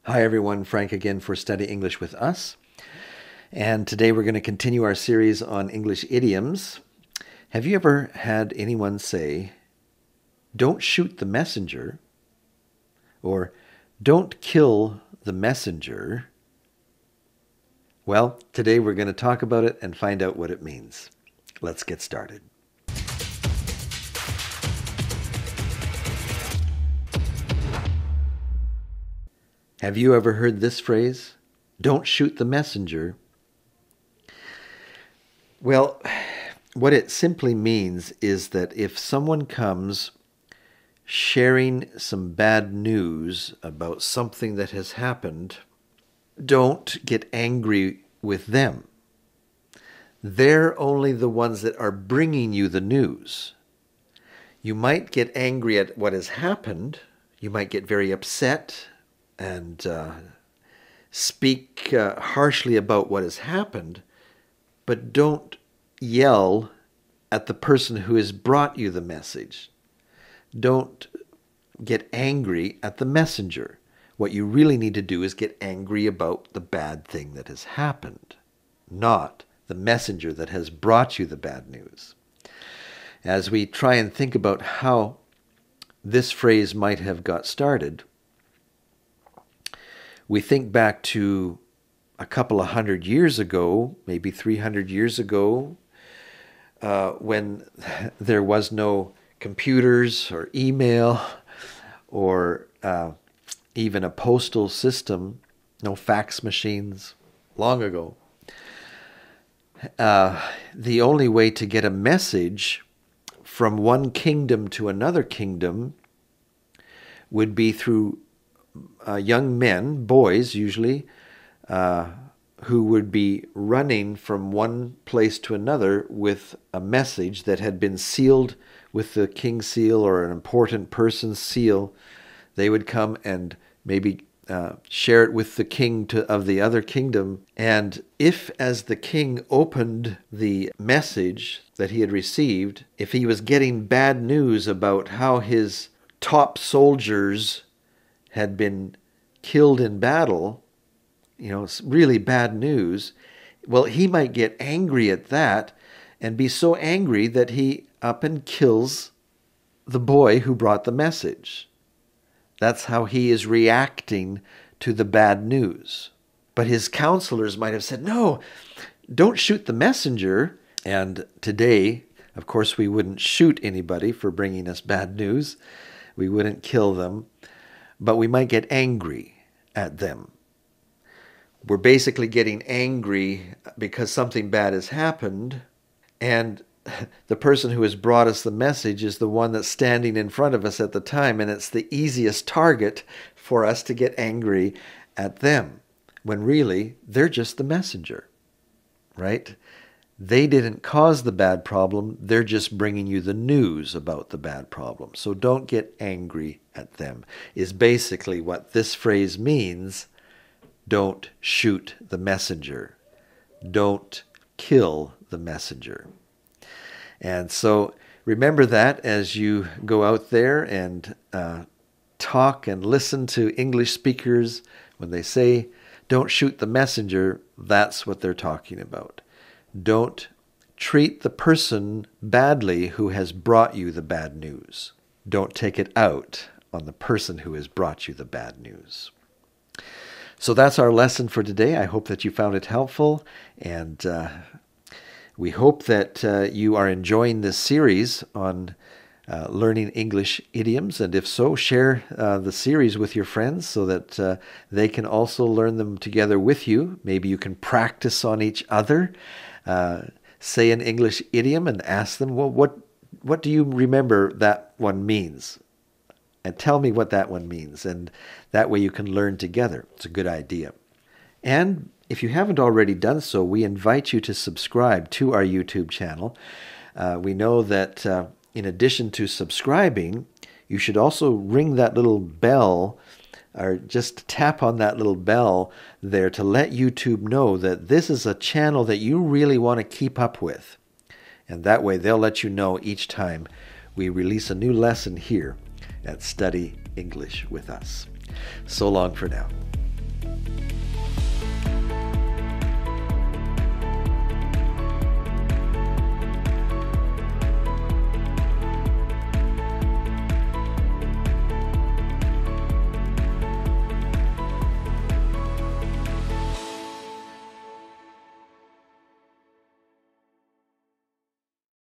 Hi everyone, Frank again for Study English with Us. And today we're going to continue our series on English idioms. Have you ever had anyone say, "Don't shoot the messenger," or "Don't kill the messenger"? Well, today we're going to talk about it and find out what it means. Let's get started. Have you ever heard this phrase? Don't shoot the messenger. Well, what it simply means is that if someone comes sharing some bad news about something that has happened, don't get angry with them. They're only the ones that are bringing you the news. You might get angry at what has happened. You might get very upset and speak harshly about what has happened, but don't yell at the person who has brought you the message. Don't get angry at the messenger. What you really need to do is get angry about the bad thing that has happened, not the messenger that has brought you the bad news. As we try and think about how this phrase might have got started, we think back to a couple of 100 years ago, maybe 300 years ago, when there was no computers or email or even a postal system, no fax machines, long ago. The only way to get a message from one kingdom to another kingdom would be through young men, boys usually, who would be running from one place to another with a message that had been sealed with the king's seal or an important person's seal. They would come and maybe share it with the king of the other kingdom. And if, as the king opened the message that he had received, if he was getting bad news about how his top soldiers had been killed in battle, really bad news, well, he might get angry at that and be so angry that he up and kills the boy who brought the message. That's how he is reacting to the bad news. But his counselors might have said, "No, don't shoot the messenger." And today, of course, we wouldn't shoot anybody for bringing us bad news. We wouldn't kill them, but we might get angry at them. We're basically getting angry because something bad has happened, and the person who has brought us the message is the one that's standing in front of us at the time, and it's the easiest target for us to get angry at them, when really they're just the messenger, right? They didn't cause the bad problem. They're just bringing you the news about the bad problem. So don't get angry at them, is basically what this phrase means. Don't shoot the messenger. Don't kill the messenger. And so remember that as you go out there and talk and listen to English speakers. When they say, "Don't shoot the messenger," that's what they're talking about. Don't treat the person badly who has brought you the bad news. Don't take it out on the person who has brought you the bad news. So that's our lesson for today. I hope that you found it helpful, and we hope that you are enjoying this series on learning English idioms. And if so, share the series with your friends so that they can also learn them together with you. Maybe you can practice on each other. Say an English idiom and ask them, "Well, what do you remember that one means? And tell me what that one means." And that way you can learn together. It's a good idea. And if you haven't already done so, we invite you to subscribe to our YouTube channel. We know that in addition to subscribing, you should also ring that little bell, or just tap on that little bell there to let YouTube know that this is a channel that you really want to keep up with. And that way they'll let you know each time we release a new lesson here at Study English with Us. So long for now.